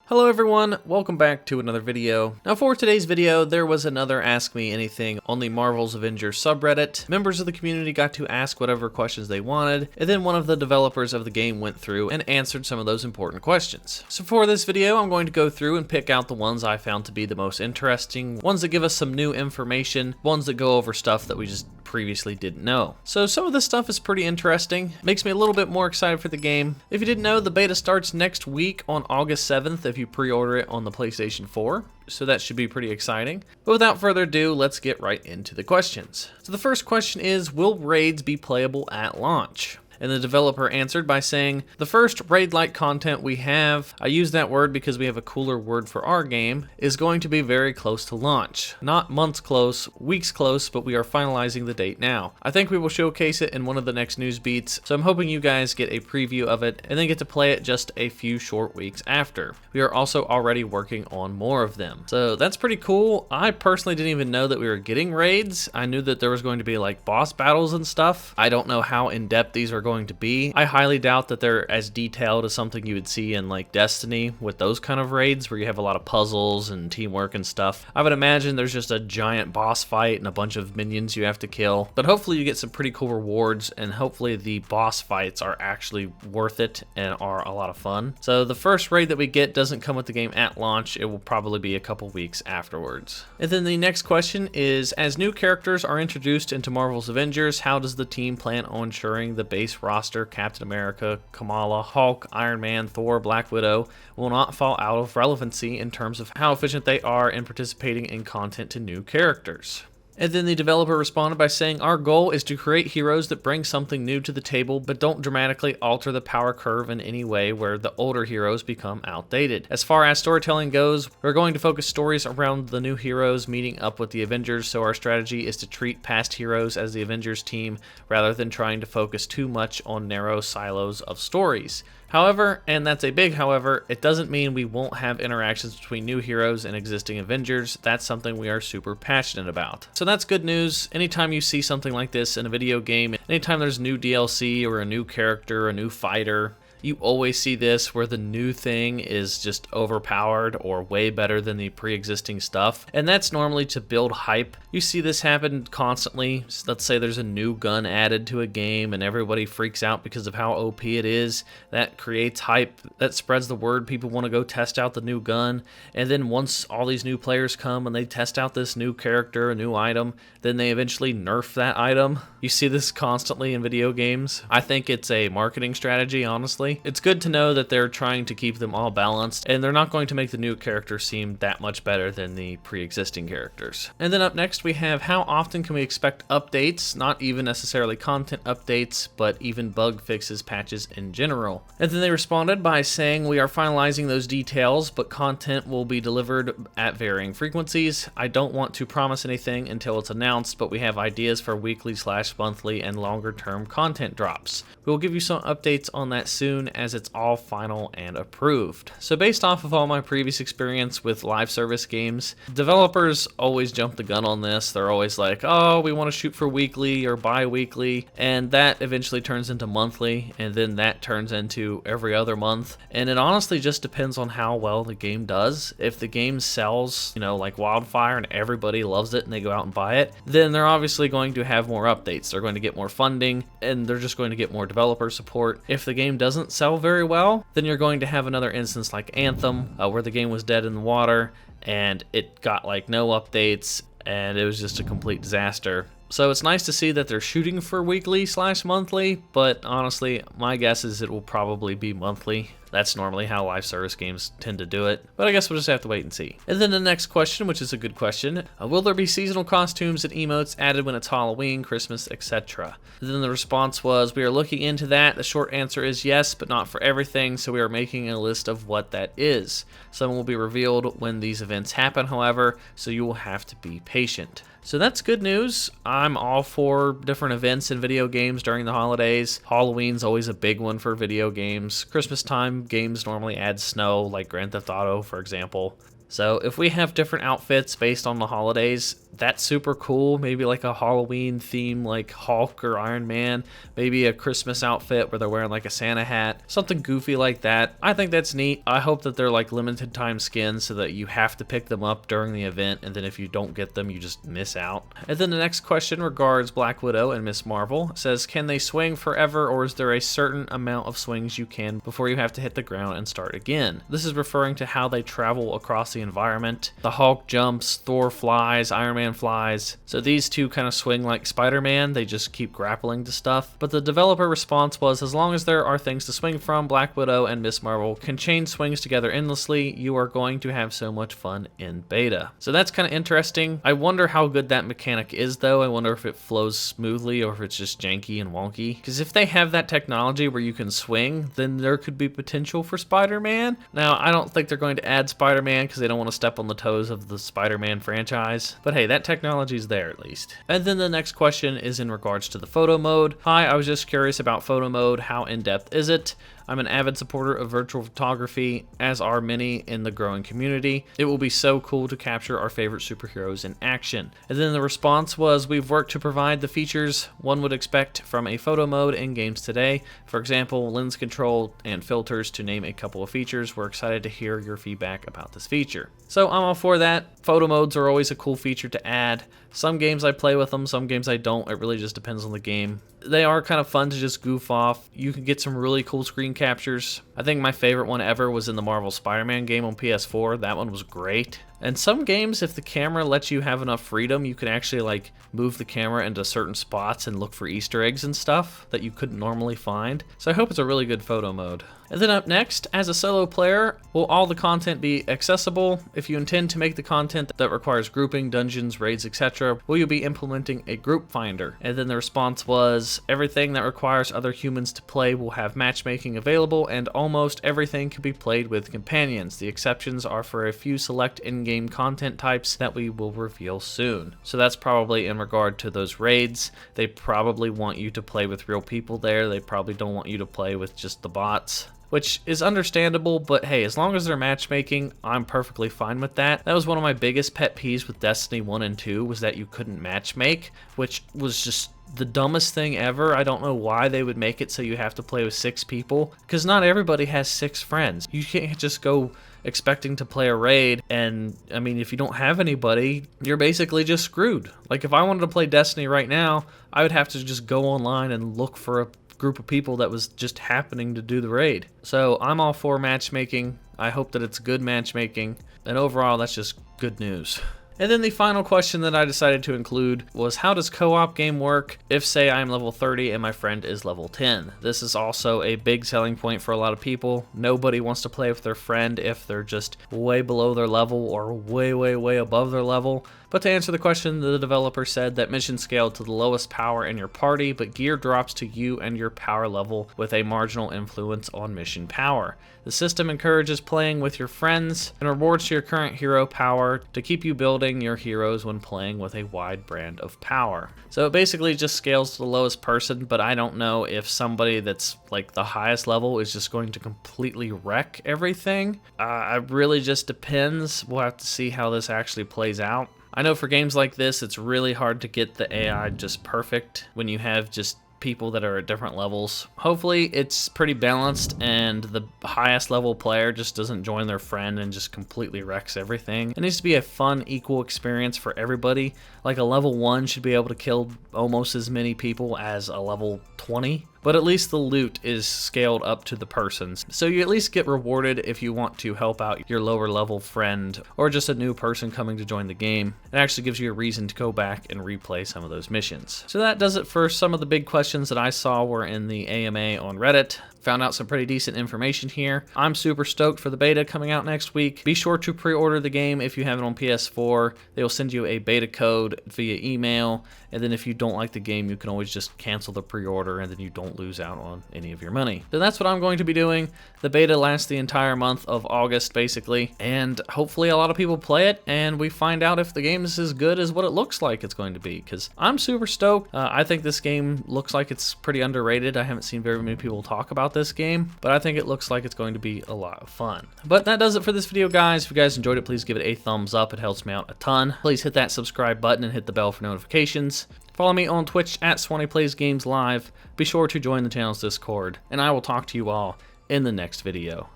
Hello everyone, welcome back to another video. Now for today's video, there was another Ask Me Anything on the Marvel's Avengers subreddit. Members of the community got to ask whatever questions they wanted, and then one of the developers of the game went through and answered some of those important questions. So for this video, I'm going to go through and pick out the ones I found to be the most interesting, ones that give us some new information, ones that go over stuff that we just previously didn't know. So some of this stuff is pretty interesting, makes me a little bit more excited for the game. If you didn't know, the beta starts next week on August 7th if you pre-order it on the PlayStation 4, so that should be pretty exciting. But without further ado, let's get right into the questions. So the first question is, will raids be playable at launch? And the developer answered by saying, the first raid-like content we have, I use that word because we have a cooler word for our game, is going to be very close to launch. Not months close, weeks close, but we are finalizing the date now. I think we will showcase it in one of the next news beats, so I'm hoping you guys get a preview of it and then get to play it just a few short weeks after. We are also already working on more of them. So that's pretty cool. I personally didn't even know that we were getting raids. I knew that there was going to be like boss battles and stuff. I don't know how in-depth these are going to be. I highly doubt that they're as detailed as something you would see in like Destiny with those kind of raids where you have a lot of puzzles and teamwork and stuff. I would imagine there's just a giant boss fight and a bunch of minions you have to kill, but hopefully you get some pretty cool rewards, and hopefully the boss fights are actually worth it and are a lot of fun. So the first raid that we get doesn't come with the game at launch. It will probably be a couple weeks afterwards. And then the next question is, as new characters are introduced into Marvel's Avengers, how does the team plan on ensuring the base roster, Captain America, Kamala, Hulk, Iron Man, Thor, Black Widow, will not fall out of relevancy in terms of how efficient they are in participating in content to new characters? And then the developer responded by saying, our goal is to create heroes that bring something new to the table, but don't dramatically alter the power curve in any way where the older heroes become outdated. As far as storytelling goes, we're going to focus stories around the new heroes meeting up with the Avengers, so our strategy is to treat past heroes as the Avengers team rather than trying to focus too much on narrow silos of stories. However, and that's a big however, it doesn't mean we won't have interactions between new heroes and existing Avengers. That's something we are super passionate about. So that's good news. Anytime you see something like this in a video game, anytime there's new DLC or a new character, a new fighter, you always see this where the new thing is just overpowered or way better than the pre-existing stuff. And that's normally to build hype. You see this happen constantly. Let's say there's a new gun added to a game and everybody freaks out because of how OP it is. That creates hype. That spreads the word. People want to go test out the new gun. And then once all these new players come and they test out this new character, a new item, then they eventually nerf that item. You see this constantly in video games. I think it's a marketing strategy, honestly. It's good to know that they're trying to keep them all balanced, and they're not going to make the new characters seem that much better than the pre-existing characters. And then up next we have, how often can we expect updates, not even necessarily content updates, but even bug fixes, patches in general. And then they responded by saying, we are finalizing those details, but content will be delivered at varying frequencies. I don't want to promise anything until it's announced, but we have ideas for weekly/monthly and longer term content drops. We will give you some updates on that soon as it's all final and approved. So based off of all my previous experience with live service games, developers always jump the gun on this. They're always like, oh, we want to shoot for weekly or bi-weekly, and that eventually turns into monthly, and then that turns into every other month. And it honestly just depends on how well the game does. If the game sells, like wildfire and everybody loves it and they go out and buy it, then they're obviously going to have more updates. They're going to get more funding, and they're just going to get more developer support. If the game doesn't sell very well, then you're going to have another instance like Anthem, where the game was dead in the water and it got like no updates and it was just a complete disaster. So it's nice to see that they're shooting for weekly/monthly, but honestly, my guess is it will probably be monthly. That's normally how live service games tend to do it, but I guess we'll just have to wait and see. And then the next question, which is a good question, will there be seasonal costumes and emotes added when it's Halloween, Christmas, etc.? And then the response was, we are looking into that. The short answer is yes, but not for everything, so we are making a list of what that is. Some will be revealed when these events happen, however, so you will have to be patient. So that's good news. I'm all for different events in video games during the holidays. Halloween's always a big one for video games. Christmas time games normally add snow, like Grand Theft Auto, for example. So if we have different outfits based on the holidays, that's super cool. Maybe like a Halloween theme like Hulk or Iron Man, maybe a Christmas outfit where they're wearing like a Santa hat, something goofy like that. I think that's neat. I hope that they're like limited time skins so that you have to pick them up during the event, and then if you don't get them, you just miss out. And then the next question regards Black Widow and Miss Marvel. It says, can they swing forever, or is there a certain amount of swings you can before you have to hit the ground and start again? This is referring to how they travel across the environment. The Hulk jumps, Thor flies, Iron Man flies. So these two kind of swing like Spider-Man. They just keep grappling to stuff. But the developer response was, as long as there are things to swing from, Black Widow and Miss Marvel can chain swings together endlessly. You are going to have so much fun in beta. So that's kind of interesting. I wonder how good that mechanic is though. I wonder if it flows smoothly or if it's just janky and wonky. Because if they have that technology where you can swing, then there could be potential for Spider-Man. Now, I don't think they're going to add Spider-Man because they don't want to step on the toes of the Spider-Man franchise. But hey, that technology is there at least. And then the next question is in regards to the photo mode. Hi, I was just curious about photo mode. How in-depth is it? I'm an avid supporter of virtual photography, as are many in the growing community. It will be so cool to capture our favorite superheroes in action. And then the response was, we've worked to provide the features one would expect from a photo mode in games today. For example, lens control and filters, to name a couple of features. We're excited to hear your feedback about this feature. So I'm all for that. Photo modes are always a cool feature to add. Some games I play with them, some games I don't. It really just depends on the game. They are kind of fun to just goof off. You can get some really cool screen captures. I think my favorite one ever was in the Marvel Spider-Man game on PS4. That one was great. And some games, if the camera lets you have enough freedom, you can actually like move the camera into certain spots and look for Easter eggs and stuff that you couldn't normally find. So I hope it's a really good photo mode. And then up next, as a solo player, will all the content be accessible? If you intend to make the content that requires grouping, dungeons, raids, etc., will you be implementing a group finder? And then the response was, everything that requires other humans to play will have matchmaking available, and almost everything can be played with companions. The exceptions are for a few select in-game content types that we will reveal soon. So that's probably in regard to those raids. They probably want you to play with real people there. They probably don't want you to play with just the bots, which is understandable, but hey, as long as they're matchmaking, I'm perfectly fine with that. That was one of my biggest pet peeves with Destiny 1 and 2, was that you couldn't matchmake, which was just the dumbest thing ever. I don't know why they would make it so you have to play with 6 people, because not everybody has 6 friends. You can't just go expecting to play a raid, and I mean, if you don't have anybody, you're basically just screwed. Like if I wanted to play Destiny right now, I would have to just go online and look for a group of people that was just happening to do the raid. So I'm all for matchmaking. I hope that it's good matchmaking, and overall that's just good news. And then the final question that I decided to include was, how does co-op game work if, say, I'm level 30 and my friend is level 10? This is also a big selling point for a lot of people. Nobody wants to play with their friend if they're just way below their level or way above their level. But to answer the question, the developer said that missions scale to the lowest power in your party, but gear drops to you and your power level with a marginal influence on mission power. The system encourages playing with your friends and rewards your current hero power to keep you building your heroes when playing with a wide brand of power. So it basically just scales to the lowest person, but I don't know if somebody that's like the highest level is just going to completely wreck everything. It really just depends. We'll have to see how this actually plays out. I know for games like this, it's really hard to get the AI just perfect when you have just people that are at different levels. Hopefully it's pretty balanced and the highest level player just doesn't join their friend and just completely wrecks everything. It needs to be a fun, equal experience for everybody. Like a level 1 should be able to kill almost as many people as a level 20. But at least the loot is scaled up to the persons. So you at least get rewarded if you want to help out your lower level friend or just a new person coming to join the game. It actually gives you a reason to go back and replay some of those missions. So that does it for some of the big questions that I saw were in the AMA on Reddit. Found out some pretty decent information here. I'm super stoked for the beta coming out next week. Be sure to pre-order the game if you have it on PS4. They will send you a beta code via email, and then if you don't like the game, you can always just cancel the pre-order and then you don't lose out on any of your money. So that's what I'm going to be doing. The beta lasts the entire month of August, basically, and hopefully a lot of people play it, and we find out if the game is as good as what it looks like it's going to be, because I'm super stoked. I think this game looks like it's pretty underrated. I haven't seen very many people talk about this game, but I think it looks like it's going to be a lot of fun. But that does it for this video, guys. If you guys enjoyed it, please give it a thumbs up. It helps me out a ton. Please hit that subscribe button and hit the bell for notifications. Follow me on Twitch at SwanyPlaysGames Live. Be sure to join the channel's Discord, and I will talk to you all in the next video.